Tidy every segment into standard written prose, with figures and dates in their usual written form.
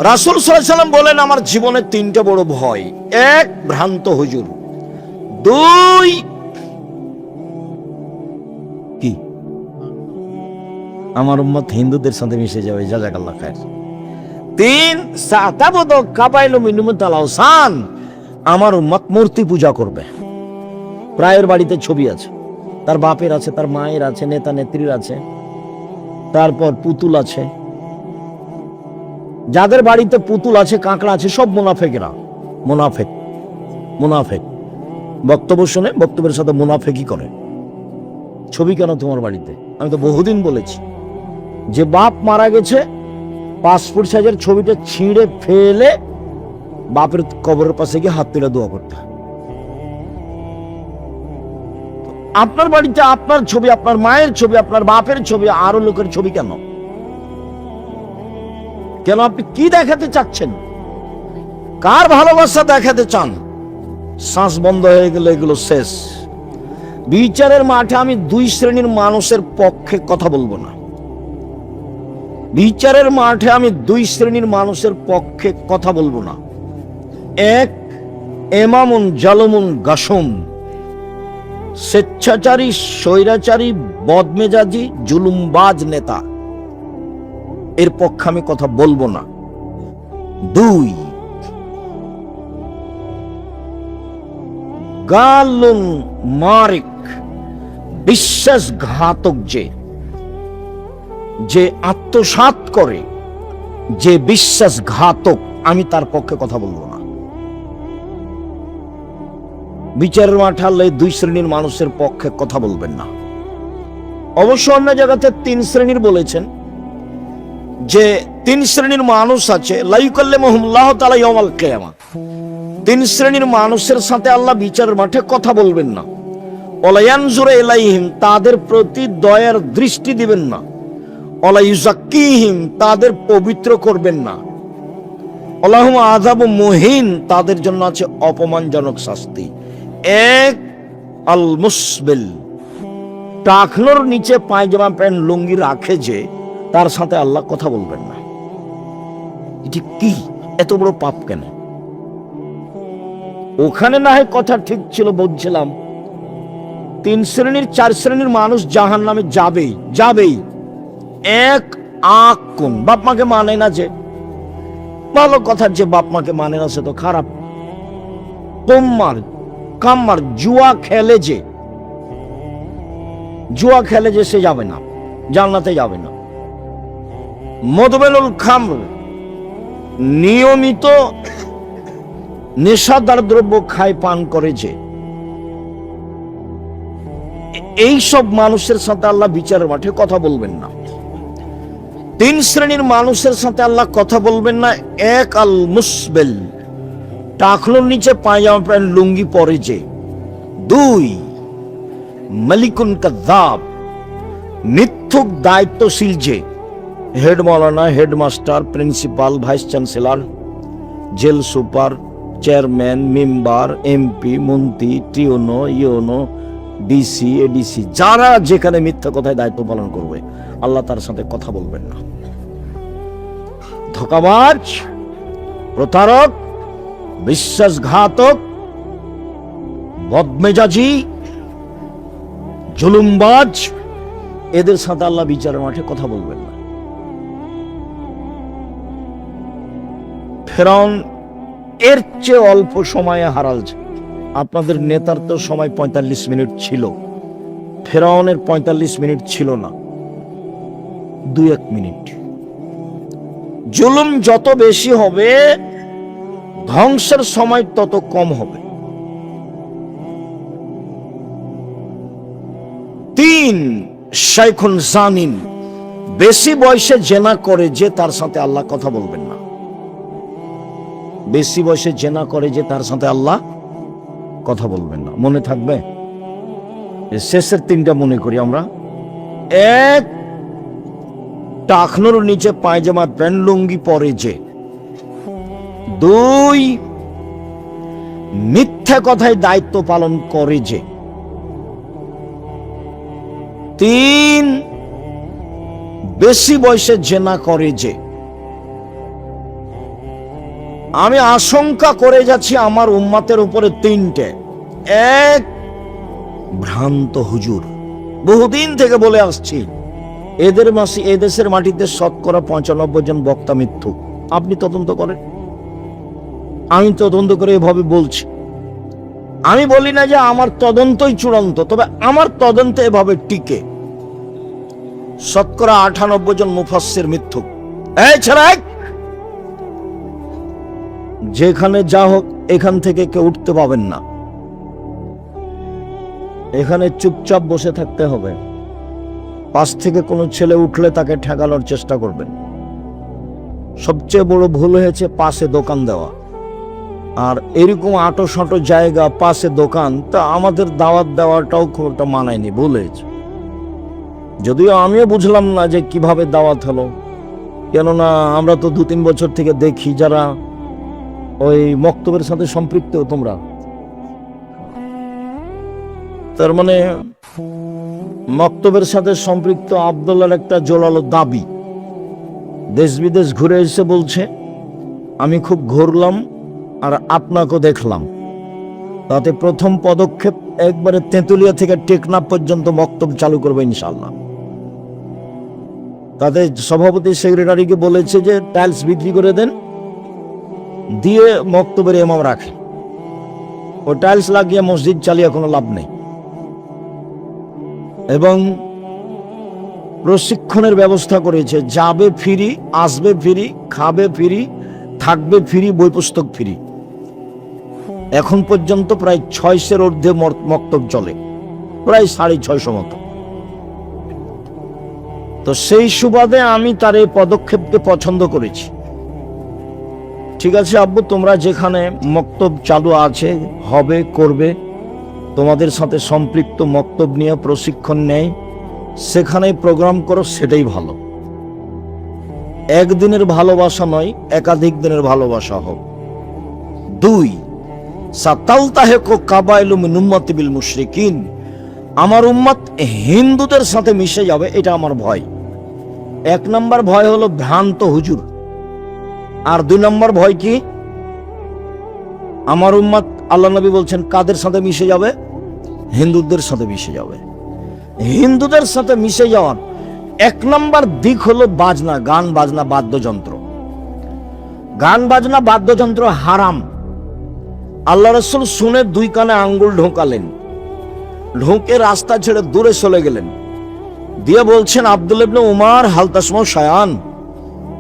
রাসূল সাল্লাল্লাহু আলাইহি সাল্লাম বলেন, আমার জীবনে তিনটা বড় ভয়। এক, ভ্রান্ত হুজুর। দুই, কি আমার উম্মত হিন্দুদের সাথে মিশে যাবে, জাযাকাল্লাহ খায়ের। তিন, সাতাবদ কাবাইলু মিনুমুতাল আওসান, আমার উম্মত মূর্তি পূজা করবে। প্রায়ের বাড়িতে ছবি আছে, তার বাপের আছে, তার মায়ের আছে, নেতা নেত্রীর আছে, তারপর পুতুল আছে। যাদের বাড়িতে পুতুল আছে, কাঁকড়া আছে, সব মুনাফেকেরা। মুনাফেক মুনাফেক বক্তব্য শুনে বক্তব্যের সাথে মুনাফেকি করে। ছবি কেন তোমার বাড়িতে? আমি তো বহুদিন বলেছি, যে বাপ মারা গেছে, পাসপোর্ট সাইজের ছবিটা ছিঁড়ে ফেলে বাপের কবরের পাশে গিয়ে হাত তুলে দোয়া করতে। আপনার বাড়িতে আপনার ছবি, আপনার মায়ের ছবি, আপনার বাপের ছবি, আরো লোকের ছবি কেন? কেন? আপনি কি দেখাতে চাচ্ছেন? কার ভালোবাসা দেখাতে চান? শ্বাস বন্ধ হয়ে গেলে এগুলো শেষ। বিচারের মাঠে আমি দুই শ্রেণীর মানুষের পক্ষে কথা বলবো না। বিচারের মাঠে আমি দুই শ্রেণীর মানুষের পক্ষে কথা বলবো না। এক, এমামুন জালুমুন গাসুম, স্বেচ্ছাচারী, স্বৈরাচারী, বদমেজাজি, জুলুমবাজ নেতা, এর পক্ষে আমি কথা বলবো না। দুই, গালুন মারিক, বিশ্বাসঘাতক, যে আত্মসাৎ করে, যে বিশ্বাসঘাতক, আমি তার পক্ষে কথা বলবো না। বিচারের মাঠে আল্লাহ দুই শ্রেণীর মানুষের পক্ষে কথা বলবেন না। অবশ্য অন্য জায়গাতে তিন শ্রেণীর বলেছেন, যে তিন শ্রেণীর মানুষ আছে, লা ইউকাল্লিমুহুমুল্লাহু তাআলা ইয়াওমাল কিয়ামা। তিন শ্রেণীর মানুষের সাথে আল্লাহ বিচারের মাঠে কথা বলবেন না। ওয়ালা ইয়ানজুরু ইলাইহিম, তাদের প্রতি দয়ার দৃষ্টি দিবেন না। ওয়ালা ইউযাক্কিহিম, তাদের পবিত্র করবেন না। ওয়ালাহুম আযাবুম মুহিন, তাদের জন্য আছে অপমানজনক শাস্তি। এক, আল মুসবিল, টাকনোর নিচে পায়জামা প্যান্ট লুঙ্গি রাখে, যে তার সাথে আল্লাহ কথা বলবেন না। এটি কি? এত বড় পাপ কেন? ওখানে না হয় কথা ঠিক ছিল, বলছিলাম তিন শ্রেণীর চার শ্রেণীর মানুষ জাহান্নামে যাবেই যাবেই। এক, আক কোন, বাপ মাকে মানে না, যে ভালো কথা, যে বাপ মাকে মানে না সে তো খারাপ। কোম্মার কাম্মার, জুয়া খেলে, যে সে যাবে না, জান্নাতে যাবে না। মদবেনুল খামর, নিয়মিত নেশাদার দ্রব্য খায়, পান করে, যে এই সব মানুষের সাথে আল্লাহ বিচারের মাঠে কথা বলবেন না। তিন শ্রেণীর মানুষের সাথে আল্লাহ কথা বলবেন না। এক, আল মুসবেল, টাকলোর নিচে পায়জামা প্যান্ট লুঙ্গি পরে, যে। দুই, মালিকুন কাযাব, মিথ্যুক দায়িত্বশীল, যে হেড মাওলানা, headmaster, principal, vice chancellor, jail super, chairman, member, MP, মন্ত্রী, টিওনো, ইওনো, ডিসি, এডিসি, যারা যেখানে মিথ্যা কথায় দায়িত্ব পালন করবে, আল্লাহ তার সাথে কথা বলবেন না। ধোঁকাবাজ, প্রতারক, বিশ্বাসঘাতক, বদমেজাজি, জুলুমবাজ, এদের সাথে আল্লাহ বিচারের মাঠে কথা বলবেন না। ফেরাউন এর চেয়ে অল্প সময়ে হারালছে। আপনাদের নেতার তো সময় 45 মিনিট ছিল, ফেরাউনের 45 মিনিট ছিল না, 2-1 মিনিট। জুলুম যত বেশি হবে, ধ্বংসের সময় তত কম হবে। 3, শাইখুন জানিন, বেশি বয়সে জেনা করে, যে তার সাথে আল্লাহ কথা বলবেন না। বেশি বয়সে জেনা করে, যে তার সাথে আল্লাহ কথা বলবেন না। মনে থাকবে? শেষের 3টা মনে করি আমরা। এক, টাকনোর নিচে পায়জামা প্যান্ট লুঙ্গি পরে, যে। 2, মিথ্যা কথায় দায়িত্ব পালন করে, যে। 3, বেশি বয়সে জেনা করে, যে। আমি আশঙ্কা করে যাচ্ছি আমার উম্মতের উপরে তিনটে। এক, ভ্রান্ত হুজুর। বহুদিন থেকে বলে আসছি এদেশের মাটিতে শতকরা 95 জন বক্তা মিথ্যুক। আপনি তদন্ত করেন, আমি তদন্ত করে এভাবে বলছি। আমি বলি না যে আমার তদন্তই চূড়ান্ত, তবে আমার তদন্ত এভাবে টিকে। শতকরা 98 জন মুফাসসির মিথ্যুক। এই ছেলে, যেখানে যা হোক এখান থেকে কেউ উঠতে পাবেন না। এখানে চুপচাপ বসে থাকতে হবে। পাশ থেকে কোনো ছেলে উঠলে তাকে ঠেকানোর চেষ্টা করবেন। সবচেয়ে বড় ভুল হয়েছে পাশে দোকান দেওয়া। আর এরকম আটো সাঁটো জায়গা, পাশে দোকান, তা আমাদের দাওয়াত দেওয়াটাও খুব একটা মানায়নি, ভুল হয়েছে। যদিও আমিও বুঝলাম না যে কিভাবে দাওয়াত হলো, কেননা আমরা তো 2-3 বছর থেকে দেখি যারা ওই মক্তবের সাথে সম্পৃক্ত। তোমরা তার মানে মক্তবের সাথে সম্পৃক্ত আব্দুল্লাহর একটা জোরালো দাবি। দেশ বিদেশ ঘুরে এসে বলছে, আমি খুব ঘুরলাম আর আপনাকেও দেখলাম। তাতে প্রথম পদক্ষেপ একবারে তেঁতুলিয়া থেকে টেকনাফ পর্যন্ত মক্তব চালু করবে ইনশাআল্লাহ। তাদের সভাপতি সেক্রেটারিকে বলেছে যে টাইলস বিক্রি করে দেন, দিয়ে মক্তবের ইমাম রাখে। ও টাইলস লাগিয়ে মসজিদ চালিয়ে কোনো লাভ নেই। এবং প্রশিক্ষণের ব্যবস্থা করেছে, যাবে ফ্রি, আসবে ফ্রি, খাবে ফ্রি, থাকবে ফ্রি, বই পুস্তক ফ্রি। এখন পর্যন্ত প্রায় 600-এর ঊর্ধ্বে মক্তব চলে, প্রায় 650 মতো। তো সেই সুবাদে আমি তার এই পদক্ষেপকে পছন্দ করেছি। ঠিক আছে আব্বু, তোমরা যেখানে মক্তব চালু আছে, হবে, করবে, তোমাদের সাথে সম্পৃক্ত মক্তব নিয়ে প্রশিক্ষণ নেয়, সেখানেই প্রোগ্রাম করো, সেটাই ভালো। একদিনের ভালোবাসা নয়, একাধিক দিনের ভালোবাসা হোক। 2, সাতালতাহিকু কাবাইলু মিন উম্মতি বিল মুশরিকিন, আমার উম্মত হিন্দুদের সাথে মিশে যাবে, এটা আমার ভয়। 1 নম্বর ভয় হলো ভ্রান্ত হুজুর। আর 2 নম্বর ভয় কি? আমার উম্মত, আল্লাহ নবী বলছেন, কাদের সাথে মিশে যাবে? হিন্দুদের সাথে মিশে যাবে। হিন্দুদের সাথে মিশে যাওয়ার 1 নম্বর দিক হলো বাজনা, গান বাজনা, বাদ্যযন্ত্র। গান বাজনা বাদ্যযন্ত্র হারাম। আল্লাহ রাসূল শুনে 2 কানে আঙ্গুল ঢোকালেন, ঢোকে রাস্তা ছেড়ে দূরে চলে গেলেন, দিয়ে বলছেন, আব্দুল্লাহ ইবনে উমার, হাল তাসমাউ শায়ান,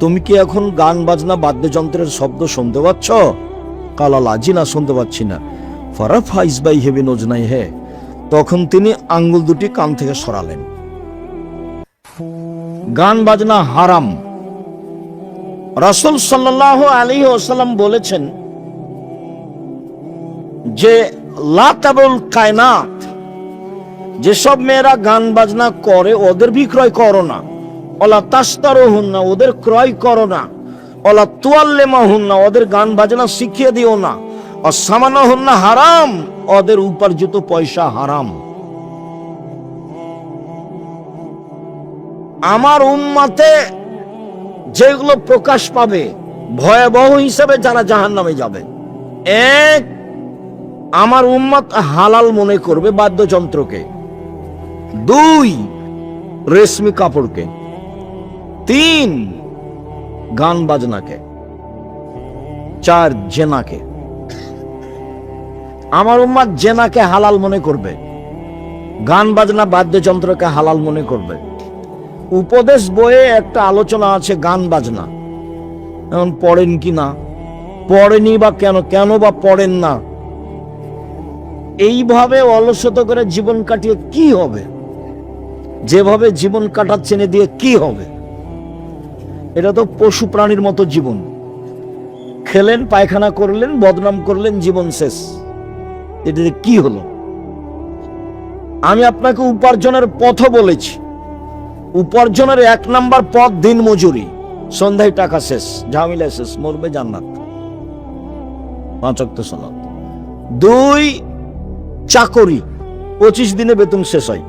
তুমি কি এখন গান বাজনা বাদ্যযন্ত্রের শব্দ শুনতে পাচ্ছ? কালা লা, জি না, শুনতে পাচ্ছি না। ফারাফা ইসবাইহি বিনুজনাইহি, তখন তিনি আঙ্গুল 2টি কান থেকে সরালেন। গান বাজনা হারাম। রাসূল সাল্লাল্লাহু আলাইহি ওয়াসাল্লাম বলেছেন যে লা তাবুল কায়নাত, যেসব মেয়েরা গান বাজনা করে ওদের বিক্রয় করো না। ওলা তাশতারুহুন্না, ওদের ক্রয় করো না। ওলা তুআল্লিমাহুন্না, ওদের গান বাজনা শিখিয়ে দিও না। অসামানাহুন্না হারাম, ওদের উপার্জিত পয়সা হারাম। আমার উম্মতে যেগুলো প্রকাশ পাবে ভয়াবহ হিসাবে যারা জাহান্নামে যাবে, 1, আমার উম্মত হালাল মনে করবে বাদ্যযন্ত্রকে। 2, রেশমি কাপড়কে। 3, গান বাজনাকে। 4, জেনাকে। আমার উম্মত জেনাকে হালাল মনে করবে, গান বাজনা বাদ্যযন্ত্রকে হালাল মনে করবে। উপদেশ বইয়ে একটা আলোচনা আছে গান বাজনা, এখন পড়েন কি না, পড়েনি বা কেন বা পড়েন না। এইভাবে অলসতা করে জীবন কাটিয়ে কি হবে? যেভাবে জীবন কাটাচ্ছেন দিয়ে কি হবে? এটা তো পশু প্রাণীর মতো জীবন। খেলেন, পায়খানা করলেন, বদনাম করলেন, জীবন শেষ। এটাতে কি হলো? আমি আপনাকে উপার্জনের পথ বলেছি। উপার্জনের 1 নম্বর পথ দিন মজুরি। সন্ধ্যায় টাকা শেষ, ঝামেলা শেষ, মরবে জান্নাত, 5 ওয়াক্ত সালাত। 2, চাকরি, 25 দিনে বেতন শেষ হয়,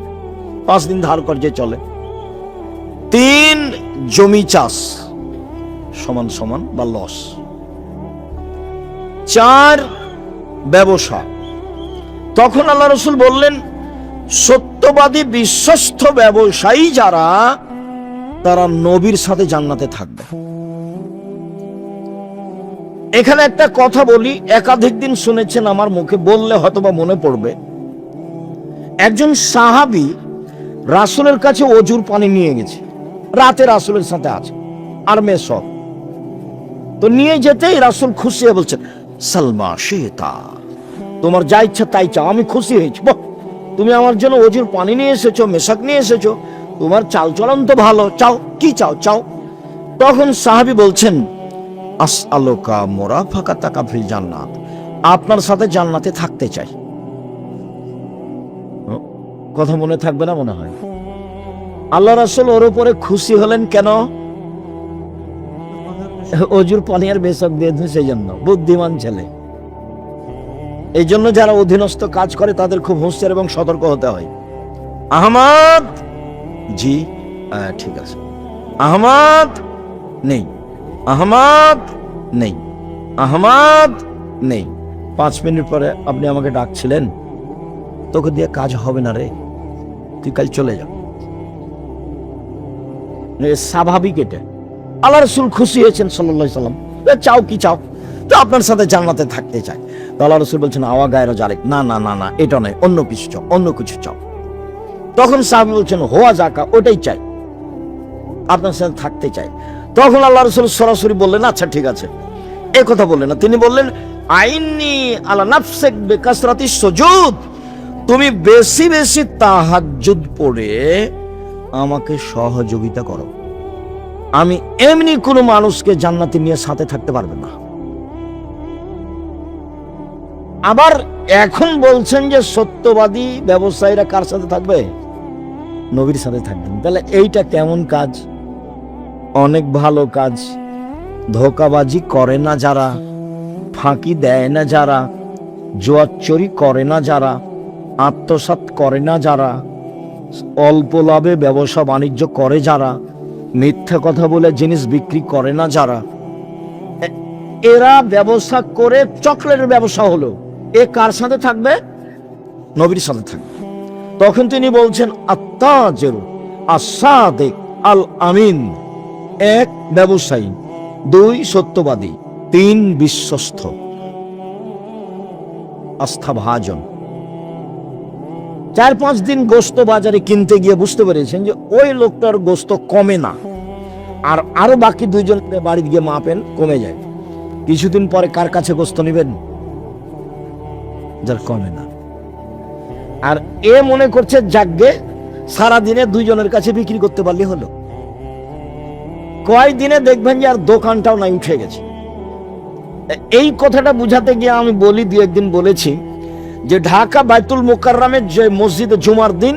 5 দিন ধার কর্জে চলে। 3, জমি চাষ, সমান সমান বা লস। 4 ব্যবসা। তখন আল্লাহ রাসূল বললেন, সত্যবাদী বিশ্বস্ত ব্যবসায়ী যারা, তারা নবীর সাথে জান্নাতে থাকবে। এখানে একটা কথা বলি, একাধিক দিন শুনেছেন আমার মুখে, বললে হয়তোবা মনে পড়বে। একজন সাহাবী রাসূলের কাছে অজুর পানি নিয়ে গেছে, রাতে রাসূলের সাথে আছে আর মেয়ে সব। তো নিয়ে যেতেই রাসূল খুশি হয়ে বলছেন, সালমা শেতা, তোমার যা ইচ্ছা তাই চাও, আমি খুশি হয়েছি। বাহ, তুমি আমার জন্য অজুর পানি নিয়ে এসেছো, মেশাক নিয়ে এসেছো, তোমার চালচলন তো ভালো, চাও, কি চাও চাও। তখন সাহাবী বলছেন, আসআলুকা মুরাফাকাতাকা ফিল জান্নাত, আপনার সাথে জান্নাতে থাকতে চাই। কথা মনে থাকবে না মনে হয়? আল্লাহ রাসূল ওর উপরে খুশি হলেন কেন? অজুর পানি আর মেশাক দিয়েছে সেই জন্য। বুদ্ধিমান ছেলে। এই জন্য যারা অধীনস্থ কাজ করে তাদের খুব হুঁশিয়ার এবং সতর্ক হতে হয়। আহমদ, জি ঠিক আছে। আহমদ নেই, আহমদ নেই, আহমদ নেই। 5 মিনিট পরে, আপনি আমাকে ডাকছিলেন, তোকে দিয়ে কাজ হবে না রে, তুই কাল চলে যা। স্বাভাবিক এটা। আল্লাহ রাসূল খুশি হয়েছেন সাল্লাল্লাহু আলাইহি সাল্লাম। চাও কি চাও? তো আপনার সাথে জান্নাতে থাকতে চাই। তো আল্লাহ রাসূল বলছেন, আওয়া গায়রা জালিক, না না না না, এটা নয়, অন্য কিছু চাও, অন্য কিছু চাও। তখন সাহাবী বলছেন, হোয়া জাকা, ওটাই চাই, আপনার সাথে থাকতে চাই। তখন আল্লাহ রাসূল সরাসরি বললেন, আচ্ছা ঠিক আছে। এই কথা বললেন না, তিনি বললেন, আইন্নি আলা নাফসিক বিকাসরাতিস সুজুদ, তুমি বেশি বেশি তাহাজ্জুদ পড়ে আমাকে সহযোগিতা করো। আমি এমনি কোনো মানুষকে জান্নাতে নিয়ে সাথে থাকতে পারবে না। আবার এখন বলছেন যে সত্যবাদী ব্যবসায়ীরা কার সাথে থাকবে? নবীর সাথে থাকবেন। তাহলে এইটা কেমন কাজ? অনেক ভালো কাজ। ধোঁকাবাজি করে না যারা, ফাঁকি দেয় না যারা, জুয়াচুরি করে না যারা, আত্মসাৎ করে না যারা, অল্প লাভে ব্যবসা বাণিজ্য করে যারা, মিথ্যা কথা বলে জিনিস বিক্রি করে না যারা, এরা ব্যবসা করে চকলেটের ব্যবসা হলো, এ কার সাথে থাকবে? নবীর সাথে থাকবে। তখন তিনি বলছেন, আত্তাজির আস-সাদিক আল আমিন, 1 ব্যবসায়ী, 2 সত্যবাদী, 3 বিশ্বস্ত, আস্থাভাজন। 4-5 দিন গোস্ত বাজারে কিনতে গিয়ে বুঝতে পেরেছেন যে ওই লোকটার গোস্ত কমে না, আর আরো বাকি 2 জন বাড়ি গিয়ে মাপেন, কমে যায়। কিছুদিন পরে কার কাছে গোস্ত নেবেন? যার কমে না। আর এ মনে করছে যাগ্গে সারাদিনে 2 জনের কাছে বিক্রি করতে পারলে হলো। কয়েকদিনে দেখবেন যে আর দোকানটাও নাই, উঠে গেছে। এই কথাটা বুঝাতে গিয়ে আমি বলি, 2-1 দিন বলেছি যে ঢাকা বাইতুল মুকাররমের যে মসজিদে জুমার দিন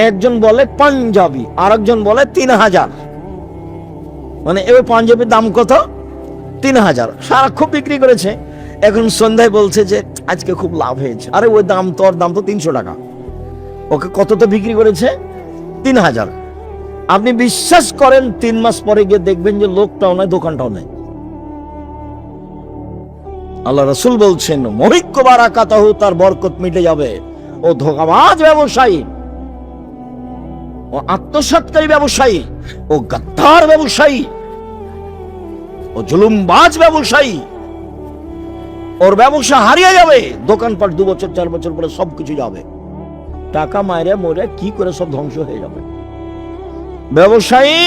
একজন বলে পাঞ্জাবি, আরেকজন বলে 3000। মানে এই পাঞ্জাবির দাম কত? 3000। সারা খুব বিক্রি করেছে। এখন সন্ধ্যায় বলছে যে আজকে খুব লাভ হয়েছে। আরে ওই দাম, তোর দাম তো 300 টাকা, ওকে কততে বিক্রি করেছে? 3000। আপনি বিশ্বাস করেন 3 মাস পরে গিয়ে দেখবেন যে লোকটাও নাই, দোকানটাও নাই। আল্লাহ রাসূল বলছেন, মহিক্ক বারাকাতাহু, তার বরকত মিটে যাবে। ও ধোঁকাবাজ ব্যবসায়ী, ও আত্মসাৎকারী ব্যবসায়ী, ও গাদ্দার ব্যবসায়ী, ও জুলুমবাজ ব্যবসায়ী, ওর ব্যবসা হারিয়ে যাবে। দোকানপাট 2 বছর 4 বছর পরে সবকিছু যাবে, টাকা মায়েরা মরে কি করে সব ধ্বংস হয়ে যাবে। ব্যবসায়ী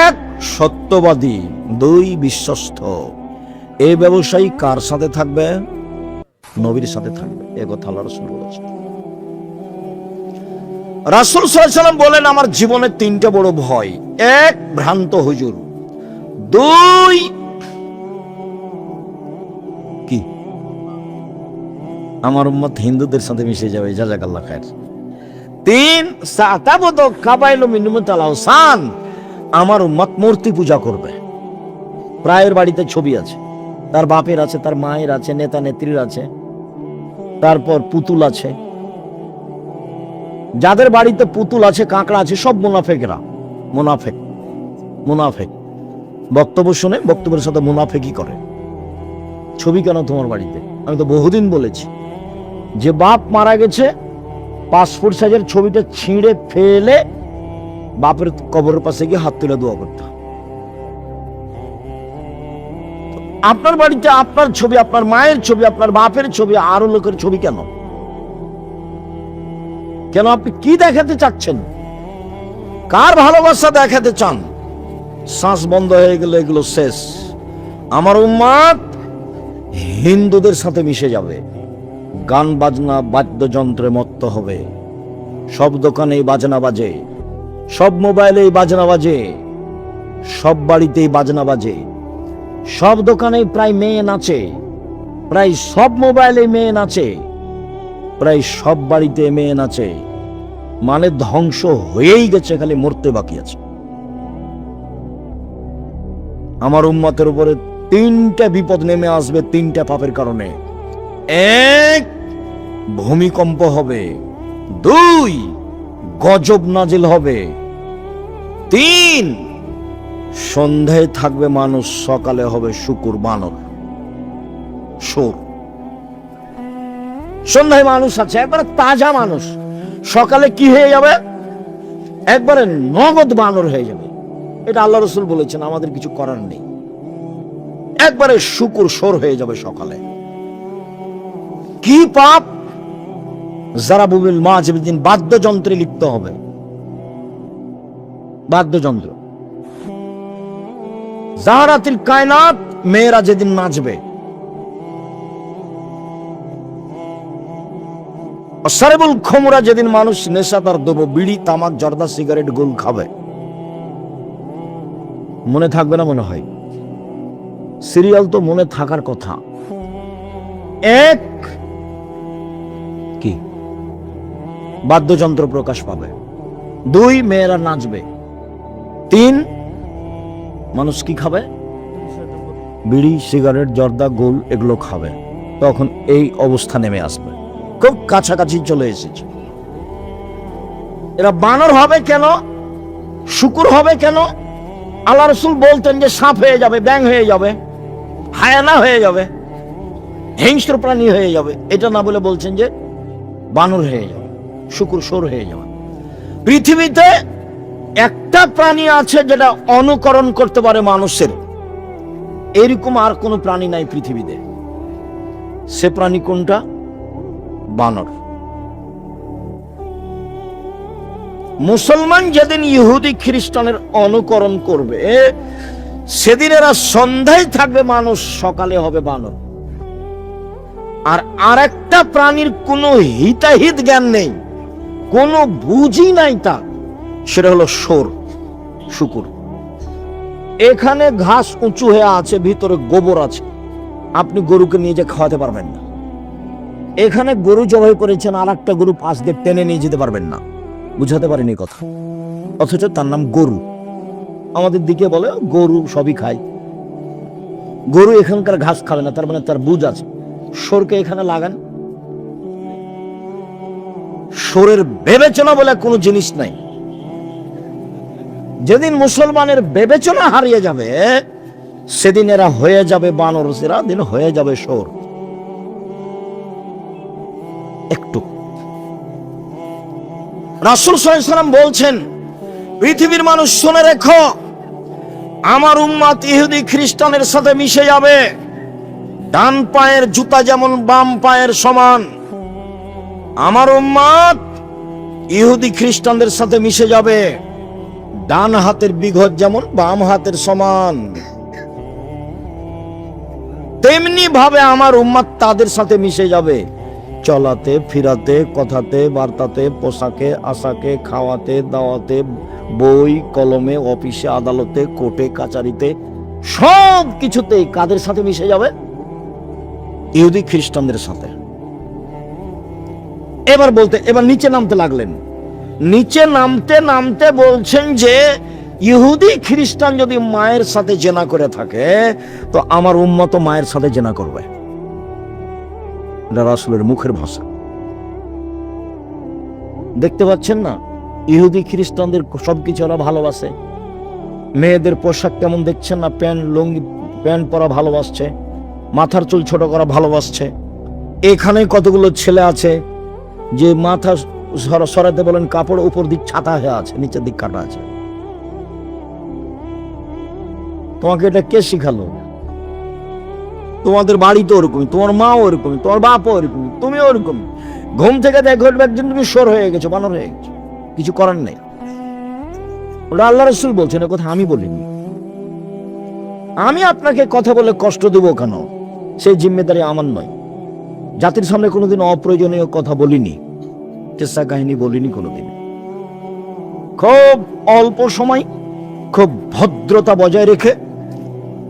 1 সত্যবাদী, 2 বিশ্বস্ত। এই ব্যবসায়ী কার সাথে থাকবে? নবীর সাথে থাকবে। এ কথা আল্লাহ রাসূল বলেছেন। রাসূল সাল্লাল্লাহু আলাইহি ওয়াসাল্লাম বলেন, আমার জীবনে 3টা বড় ভয়। 1 ভ্রান্ত হুজুর, 2 কি আমার উম্মত হিন্দুদের সাথে মিশে যাবে, জাযাকাল্লাহ খায়ের। 3 সাতাবদু কাবাইলু মিন মুতাল আওসান, আমার উম্মত মূর্তি পূজা করবে। প্রায়ের বাড়িতে ছবি আছে, তার বাপের আছে, তার মায়ের আছে, নেতা নেত্রীর আছে, তারপর পুতুল আছে। যাদের বাড়িতে পুতুল আছে, কাঁকড়া আছে, সব মুনাফেকরা। মুনাফেক বক্তব্য শুনে বক্তব্যের সাথে মুনাফেকি করে। ছবি কেন তোমার বাড়িতে? আমি তো বহুদিন বলেছি যে বাপ মারা গেছে, পাসপোর্ট সাইজের ছবিটা ছিঁড়ে ফেলে বাপের কবরের পাশে গিয়ে হাত তুলে দোয়া করতে। আপনার বাড়িতে আপনার ছবি, আপনার মায়ের ছবি, আপনার বাপের ছবি, আরো লোকের ছবি কেন? কেন? আপনি কি দেখাতে চাচ্ছেন? কার ভালোবাসা দেখাতে চান? শ্বাস বন্ধ হয়ে গেলে এগুলো শেষ। আমার উম্মাত হিন্দুদের সাথে মিশে যাবে, গান বাজনা বাদ্যযন্ত্রে মত্ত হবে, সব দোকানেই বাজনা বাজে, সব মোবাইলেই বাজনা বাজে, সব বাড়িতেই বাজনা বাজে, সব দোকানেই প্রায় মেয়ে নাচে, প্রায় সব মোবাইলে মেয়ে নাচে, প্রায় সব বাড়িতে মেয়ে নাচে। মানে ধ্বংস হয়েই গেছে, খালি মরতে বাকি আছে। আমার উম্মতের উপরে তিনটা বিপদ নেমে আসবে, তিনটা পাপের কারণে। এক, ভূমিকম্প হবে। দুই, গজব নাজিল হবে। তিন, সন্ধ্যায় থাকবে মানুষ, সকালে হবে শুকুর বানর, সুর। সন্ধ্যায় মানুষ আছে একবারে তাজা মানুষ, সকালে কি হয়ে যাবে? একবারে নগদ বানর হয়ে যাবে। এটা আল্লাহ রসুল বলেছেন, আমাদের কিছু করার নেই। একবারে শুকুর সোর হয়ে যাবে সকালে। কি পাপ? জারাবুবিল মাজিবিদ্দিন, বাদ্যযন্ত্রে লিপ্ত হবে। বাদ্যযন্ত্র। জাহারাতিল কায়নাত, মেয়েরা যেদিন নাচবে। সারেবুল খমরা, যেদিন মানুষ নেশাদার দ্রব্য, বিড়ি, তামাক, জর্দা, সিগারেট, গুল খাবে। মনে থাকবে না মনে হয়? সিরিয়াল তো মনে থাকার কথা। এক, কি? বাদ্যযন্ত্র প্রকাশ পাবে। দুই, মেয়েরা নাচবে। তিন, মানুষ কি খাবে? বিড়ি, সিগারেট, জর্দা, গুল এগুলো খাবে। তখন এই অবস্থা নেমে আসবে, খুব কাছাকাছি চলে এসেছে। এরা বানর হবে কেন? শুকুর হবে কেন? আল্লাহ রসুল বলতেন যে সাপ হয়ে যাবে, ব্যাং হয়ে যাবে, হায়ানা হয়ে যাবে, হিংস্র প্রাণী হয়ে যাবে। এটা না বলে বলছেন যে বানর হয়ে যাবে, শুকুর সোর হয়ে যাবে। পৃথিবীতে একটা প্রাণী আছে যেটা অনুকরণ করতে পারে মানুষের, এরকম আর কোনো প্রাণী নাই পৃথিবীতে। সে প্রাণী কোনটা? বানর। মুসলমান যেদিন ইহুদি খ্রিস্টানের অনুকরণ করবে, সেদিন এরা সন্ধ্যায় থাকবে মানুষ, সকালে হবে বানর। আর আরেকটা প্রাণীর কোনো হিতাহিত জ্ঞান নেই, কোনো বুঝই নাই তার, সেটা হলো সোর, শুকুর। এখানে ঘাস উঁচু হয়ে আছে, ভিতরে গোবর আছে, আপনি গরুকে নিয়ে যে খাওয়াতে পারবেন না। এখানে গরু জবাই করেছেন, আর একটা গরু পাশ দিয়ে টেনে নিয়ে যেতে পারবেন না। বুঝাতে পারিনি কথা? অথচ তার নাম গরু। আমাদের দিকে বলে গরু সবই খায়, গরু এখানকার ঘাস খাবে না, তার মানে তার বুঝ আছে। সোরকে এখানে লাগান। সোরের বিবেচনা বলে কোনো জিনিস নাই। যেদিন মুসলমানের বিবেচনা হারিয়ে যাবে, সেদিন এরা হয়ে যাবে বানর, সেরা দিন হয়ে যাবে সোর। একটু রাসূল সাল্লাল্লাহু আলাইহি ওয়াসাল্লাম বলছেন, পৃথিবীর মানুষ শুনে রেখো, আমার উম্মত ইহুদি খ্রিস্টানের সাথে মিশে যাবে। ডান পায়ের জুতা যেমন বাম পায়ের সমান, আমার উম্মত ইহুদি খ্রিস্টানদের সাথে মিশে যাবে। ডান হাতের বিঘত যেমন বাম হাতের সমান, তেমনি ভাবে আমার উম্মত তাদের সাথে মিশে যাবে। চলাতে, ফিরাতে, কথাতে, বার্তাতে, পোশাকে, আশাকে, খাওয়াতে, দাওয়াতে, বই কলমে, অফিসে, আদালতে, কোর্টে কাচারিতে, সব কিছুতেই কাদের সাথে মিশে যাবে? ইহুদি খ্রিস্টানদের সাথে। এবার নিচে নামতে লাগলেন। নিচে নামতে নামতে বলছেন যে ইহুদি খ্রিস্টান যদি মায়ের সাথে জেনা করে থাকে, তো আমার উম্মত মায়ের সাথে জেনা করবে। এটা রাসূলের মুখের ভাষা। দেখতে পাচ্ছেন না, ইহুদি খ্রিস্টানদের সবকিছু ওরা ভালোবাসে। মেয়েদের পোশাক কেমন দেখছেন না, প্যান্ট লুঙ্গি প্যান্ট পরা ভালোবাসছে, মাথার চুল ছোট করা ভালোবাসছে। এখানে কতগুলো ছেলে আছে যে মাথা সরাতে বলেন, কাপড় উপর দিক ছাতা হয়ে আছে, নিচের দিক কাটা আছে। তোমাকে এটা কে শিখালো? তোমাদের বাড়ি তো ওরকমই, তোমার মাও ওরকমই, তোমার বাপও ওরকমই, তুমিও ওরকম। ঘুম থেকে দেখো একজন তুমি সর হয়ে গেছো, বানর হয়ে গেছো, কিছু করার নেই। ওটা আল্লাহ রাসূল বলছেন, কথা আমি বলিনি। আমি আপনাকে কথা বলে কষ্ট দেবো কেন? সেই জিম্মেদারি আমার নয়। জাতির সামনে কোনোদিন অপ্রয়োজনীয় কথা বলিনি, কিসসা কাহিনী বলিনি কোনোদিন। খুব অল্প সময়, খুব ভদ্রতা বজায় রেখে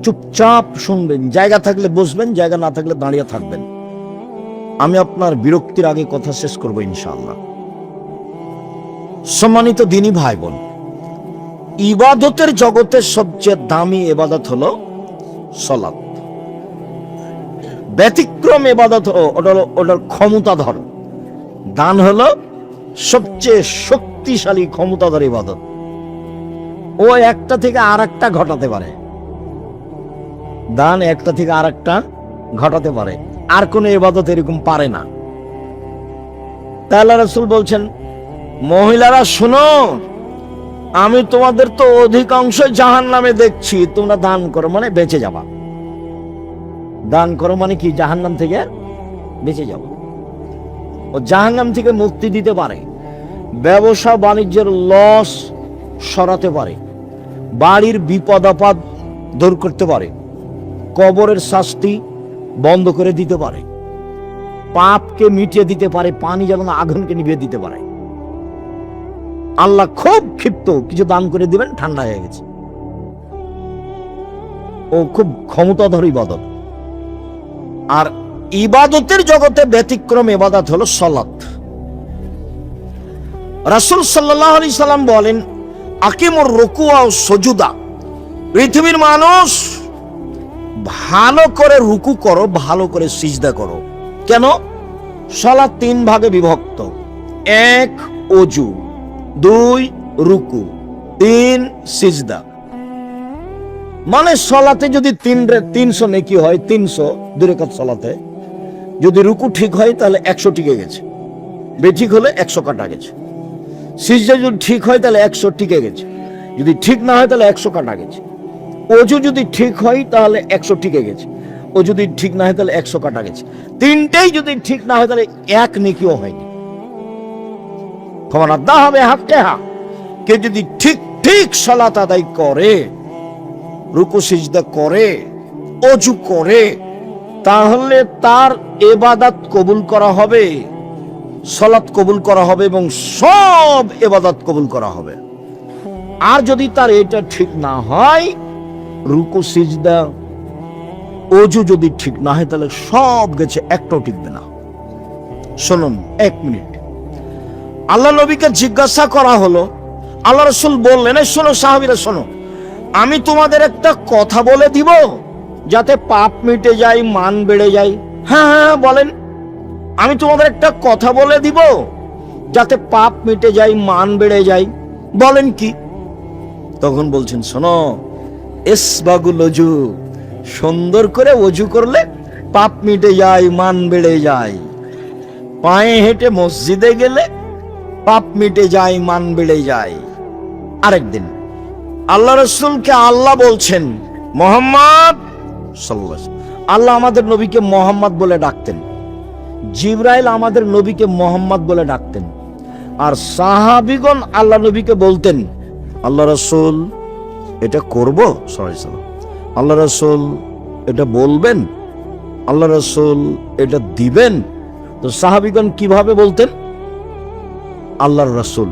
চুপচাপ শুনবেন, জায়গা থাকলে বসবেন, জায়গা না থাকলে দাঁড়িয়ে থাকবেন। আমি আপনার বিরক্তির আগে কথা শেষ করব ইনশাআল্লাহ। সম্মানিত দিনী ভাই বোন, ইবাদতের জগতের সবচেয়ে দামি ইবাদত হলো সালাত। ব্যতিক্রম ইবাদত ওটার ক্ষমতাধর। দান হলো সবচেয়ে শক্তিশালী ক্ষমতাধর ইবাদত। ও একটা থেকে আর একটা ঘটাতে পারে। দান একটা থেকে আর একটা ঘটাতে পারে, আর কোন ইবাদত এরকম পারে না। তাহলে রাসূল বলছেন, মহিলারা শোনো, আমি তোমাদের তো অধিকাংশ জাহান্নামে দেখছি, তোমরা দান করো মানে বেঁচে যাবা। দান করো মানে কি? জাহান্নাম থেকে বেঁচে যাবো। ও জাহান্নাম থেকে মুক্তি দিতে পারে, ব্যবসা বাণিজ্যের লস সরাতে পারে, বাড়ির বিপদ আপদ দূর করতে পারে, কবরের শাস্তি বন্ধ করে দিতে পারে, পাপকে মিটিয়ে দিতে পারে, পানি যেমন আগুনকে নিভিয়ে দিতে পারে। আল্লাহ খুব ক্ষিপ্ত, কিছু দান করে দিবেন, ঠান্ডা হয়ে গেছে। ও খুব ক্ষমতাধর ইবাদত। আর ইবাদতের জগতে ব্যতিক্রম ইবাদত হলো সালাত। রাসূল সাল্লাল্লাহু আলাইহি সাল্লাম বলেন, আকিমুর রুকু ওয়া সুজুদা। পৃথিবীর মানুষ, ভালো করে রুকু করো, ভালো করে সিজদা করো। কেন? সালাত 3 ভাগে বিভক্ত। 1 ওযু, 2 রুকু, 3 সিজদা। মানে সালাতে যদি 300 নেকি হয়, 300 2 রাকাত সালাতে, যদি রুকু ঠিক হয় তাহলে 100 টিকে গেছে, বেঠিক হলে 100 কাটা গেছে। সিজদা যদি ঠিক হয় তাহলে 100 টিকে গেছে, যদি ঠিক না হয় তাহলে 100 কাটা গেছে। ওযু যদি ঠিক হয় তাহলে 100 টিকে গেছে, ও যদি ঠিক না হয় তাহলে 100 কাটা গেছে। তিনটেই যদি ঠিক না হয় তাহলে 1 নেকিও হয়নি। ক্ষমা দা হবে হাক্কেহা। কে যদি ঠিক ঠিক সালাত আদায় করে, রুকু সিজদা করে, ওযু করে, তাহলে তার ইবাদত কবুল করা হবে, সালাত কবুল করা হবে এবং সব ইবাদত কবুল করা হবে। আর যদি তার এটা ঠিক না হয়, রুকু সিজদা ওযু যদি ঠিক না হয়, তাহলে সব গেছে, একটাও টিকবে না। শুনুন 1 মিনিট। আল্লাহ নবীকে জিজ্ঞাসা করা হলো, আল্লাহ রাসূল বললেন, শোনো সাহাবীরা শোনো, আমি তোমাদের একটা কথা বলে দিব যাতে পাপ মিটে যায়, মান বেড়ে যায়। হ্যাঁ হ্যাঁ বলেন। আমি তোমাদের একটা কথা বলে দিব যাতে পাপ মিটে যায়, মান বেড়ে যায়। বলেন কি? তখন বলছেন, শোনো, ইসবাগুল ওযু, সুন্দর করে ওযু করলে পাপ মিটে যায়, মান বেড়ে যায়। পায়ে হেঁটে মসজিদে গেলে পাপ মিটে যায়, মান বেড়ে যায়। আরেকদিন আল্লাহ রাসূলকে আল্লাহ বলছেন, মুহাম্মদ সাল্লাল্লাহু আলাইহি ওয়াসাল্লাম। আল্লাহ আমাদের নবীকে মুহাম্মদ বলে ডাকতেন, জিবরাইল আমাদের নবীকে মুহাম্মদ বলে ডাকতেন। আর সাহাবীগণ আল্লাহ নবীকে বলতেন, আল্লাহ রাসূল এটা করব সাল্লাল্লাহু আলাইহি ওয়াসাল্লাম, আল্লাহ রাসূল এটা বলবেন, আল্লাহ রাসূল এটা দিবেন। তো সাহাবীগণ কিভাবে বলতেন? আল্লাহর রাসূল,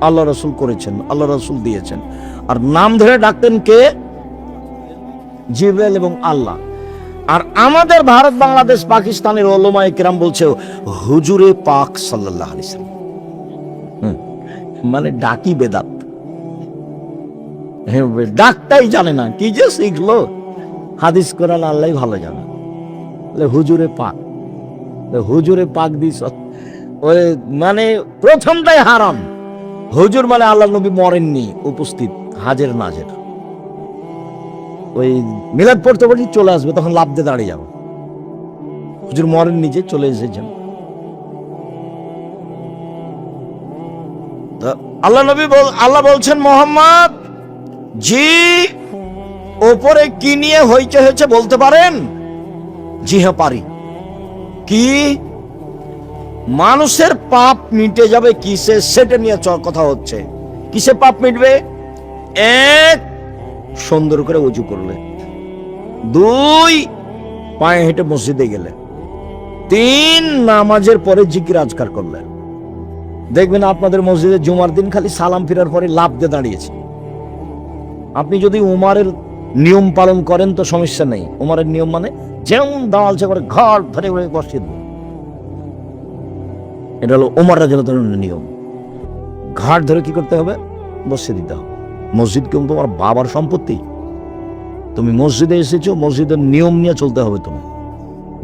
আল্লাহ রাসূল করেছেন, আল্লাহ রাসূল দিয়েছেন। আর নাম ধরে ডাকতেন কে? জিবরাইল এবং আল্লাহ। আর আমাদের ভারত, বাংলাদেশ, পাকিস্তানের উলামায়ে কেরাম বলছে হুজুরে পাক সাল্লাল্লাহু আলাইহি ওয়াসাল্লাম। মানে ডাকি বেদাত, ডাকটাই জানে না, কি যে শিখলো। হাদিস কোরআন আল্লাহই ভালো জানে। হুজুরে পাক, হুজুরে পাক দিস, ওই মানে প্রথমটাই হারাম। হুজুর মানে আল্লাহ নবী মরেননি, উপস্থিত, হাজের নাজের। ওই মিলাদ পড়তে পড়তে চলে আসবে, তখন লাফ দিয়ে দাঁড়িয়ে যাবে। হুজুর মরেন নিজে চলে এসেছেন। আল্লাহ বলছেন, মোহাম্মদ জি ওপরে কি নিয়ে হইচে হয়েছে বলতে পারেন? জি হ্যাঁ পারি। কি? মানুষের পাপ মিটে যাবে কিসে, সেটা নিয়ে কথা হচ্ছে। কিসে পাপ মিটবে? এক, সুন্দর করে ওযু করলে। দুই, পায়ে হেঁটে মসজিদে গেলে। তিন, নামাজের পরে জিকির আজকার করলে। দেখবেন আপনাদের মসজিদে জুমার দিন খালি সালাম ফিরার পরে লাফ দিয়ে দাঁড়িয়েছে। আপনি যদি উমারের নিয়ম পালন করেন তো সমস্যা নেই। উমারের নিয়ম মানে যেমন দাঁড়ালছে করে ঘর ধরে বসিয়ে দেবে, এটা হলো উমর রাদিয়াল্লাহু তাআলার নিয়ম। ঘাট ধরে কি করতে হবে? বসিয়ে দিতে হবে। মসজিদ কিন্তু তোমার বাবার সম্পত্তি। তুমি মসজিদে এসেছো, মসজিদের নিয়ম নিয়ে চলতে হবে। তুমি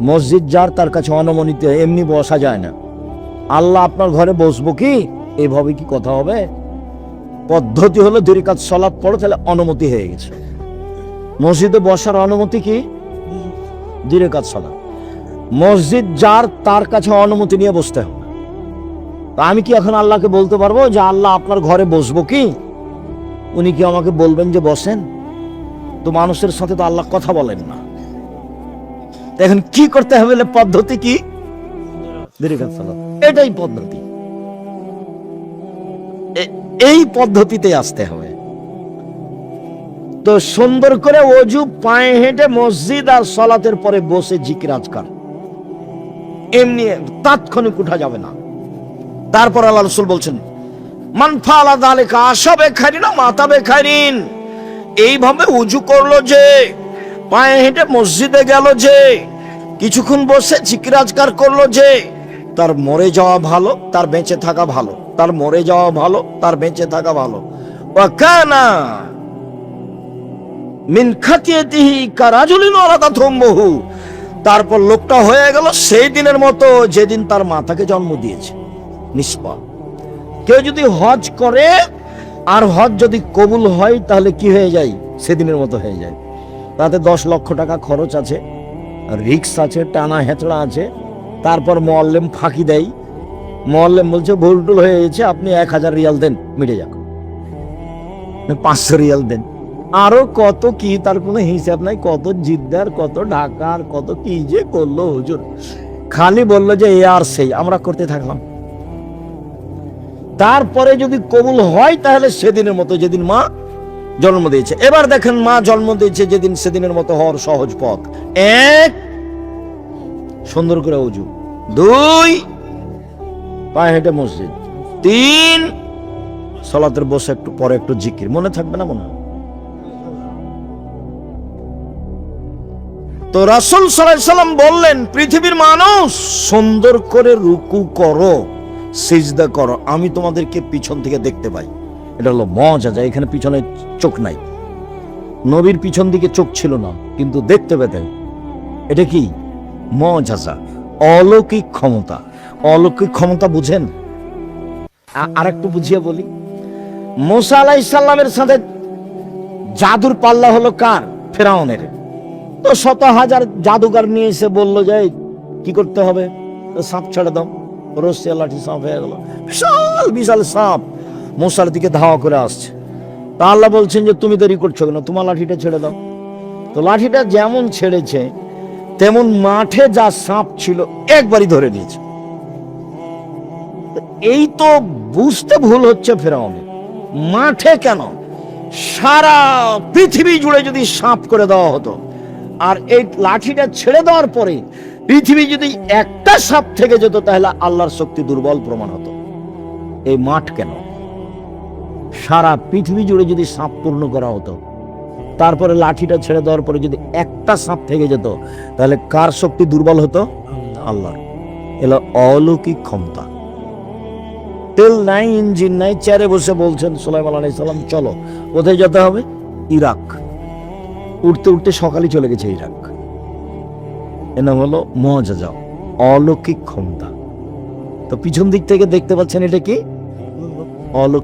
মসজিদ যার, তার কাছে অনুমোদিত, এমনি বসা যায় না। আল্লাহ আপনার ঘরে বসবো কি, এভাবে কি কথা হবে? পদ্ধতি হলো 2 রাকাত সালাত পড়ো, তাহলে অনুমতি হয়ে গেছে। মসজিদে বসার অনুমতি কি? 2 রাকাত সালাত। মসজিদ যার, তার কাছে অনুমতি নিয়ে বসতে হবে। তা আমি কি এখন আল্লাহকে বলতে পারবো যে আল্লাহ আপনার ঘরে বসবো কি? উনি কি আমাকে বলবেন যে বসেন? তো মানুষের সাথে তো আল্লাহ কথা বলেন না। এখন কি করতে হবে? পদ্ধতি কি? 2 রাকাত সালাত, এটাই পদ্ধতি। এই পদ্ধতিতে আসতে হবে। তো সুন্দর করে ওযু, পায়ে হেঁটে মসজিদ আর সালাতের পরে বসে জিকির আজকার, এমনি তাৎক্ষণিক উঠা যাবে না। তারপর আল্লাহ রাসূল বলছেন, মান ফাআলা যালিকা আসাবে খাইরিন মাতাবে খাইরিন। এইভাবে ওযু করলো যে, পায়ে হেঁটে মসজিদে গেল যে, কিছুক্ষণ বসে জিকির আজকার করলো যে, তার মরে যাওয়া ভালো, তার বেঁচে থাকা ভালো। তার মরে যাওয়া ভালো, তার বেঁচে থাকা ভালো। ওয়া কানা মিন খাতিয়াতিহি কারাজুলিন ওয়ালাদাতহু উম্মুহু। তারপর লোকটা হয়ে গেল সেই দিনের মতো যেদিন তার মাতাকে জন্ম দিয়েছে, নিষ্পাপ। কেউ যদি হজ করে আর হজ যদি কবুল হয়, তাহলে কি হয়ে যায়? সেদিনের মতো হয়ে যায়। তাতে 10 লক্ষ টাকা খরচ আছে, রিক্স আছে, টানা হেঁচড়া আছে। তারপর মুআল্লিম ফাঁকি দেয়। মুআল্লিম বলছে ভুল টুল হয়ে গেছে, আপনি 1000 রিয়াল দেন, মিটে যাক। 500 রিয়াল দেন, আরো কত কি, তার কোনো হিসাব নাই। কত জিদ্দার, কত ঢাকার, কত কি যে করলো হুজুর। খালি বললো যে এ আর সেই, আমরা করতে থাকলাম। তারপরে যদি কবুল হয়, তাহলে সেদিনের মতো যেদিন মা জন্ম দিয়েছে। এবার দেখেন, মা জন্ম দিয়েছে যেদিন, সেদিনের মতো হওয়ার সহজ পথ। 1, সুন্দর করে ওযু। 2, পায়ে হেঁটে মসজিদ। 3, সালাতের বসে একটু পরে একটু জিকির। মনে থাকবে না? মনে হয় তো। রাসূল সাল্লাল্লাহু আলাইহি সাল্লাম বললেন, পৃথিবীর মানুষ, সুন্দর করে রুকু করো, সিজদা করো, আমি তোমাদেরকে পিছন থেকে দেখতে পাই। এটা হলো মজা। এখানে পিছনে চোখ নাই। নবীর পিছন দিকে চোখ ছিল না, কিন্তু দেখতে পেতেন। এটা কি? মজাজা, অলৌকিক ক্ষমতা। অলৌকিক ক্ষমতা বুঝেন? আর একটু বুঝিয়ে বলি। মুসা আলাইহিস সালামের সাথে জাদুর পাল্লা হলো কার? ফেরাউনের। তো 100,000 জাদুকর নিয়ে এসে বললো যে কি করতে হবে? সাপ ছেড়ে দাও। রসিয়া লাঠি সাপ হয়ে গেল, বিশাল বিশাল সাপ মুসার দিকে ধাওয়া করে আসছে। তা আল্লাহ বলছেন যে তুমি দেরি করছো কেন, তোমার লাঠিটা ছেড়ে দাও। তো লাঠিটা যেমন ছেড়েছে, তেমন মাঠে যা সাপ ছিল একবারই ধরে নিয়েছে। এই তো বুঝতে ভুল হচ্ছে ফেরাউনের। মাঠে কেন, সারা পৃথিবী জুড়ে যদি সাপ করে দেওয়া হতো, আর এই লাঠিটা ছেড়ে দেওয়ার পরে পৃথিবী যদি একটা সাপ থেকে যেত, তাহলে আল্লাহর শক্তি দুর্বল প্রমাণ হতো। এই মাঠ কেন, সারা পৃথিবী জুড়ে যদি সাপ পূর্ণ করা হতো, তারপরে লাঠিটা ছেড়ে দেওয়ার পরে যদি একটা সাপ থেকে যেত, তাহলে কার শক্তি দুর্বল হতো? আল্লাহর। এলো অলৌকিক ক্ষমতা। তেল নাই, ইঞ্জিন নাই, চেয়ারে বসে বলছেন সুলাইমান আলাইহিস সালাম, চলো। কোথায় যেতে হবে? ইরাক। উঠতে উঠতে সকালে চলে গেছে ইরাক। এর নাম হলো মুআজিজা, অলৌকিক ক্ষমতা। তো পিছন দিক থেকে দেখতে পাচ্ছেন, এটা কি? অলৌকিক।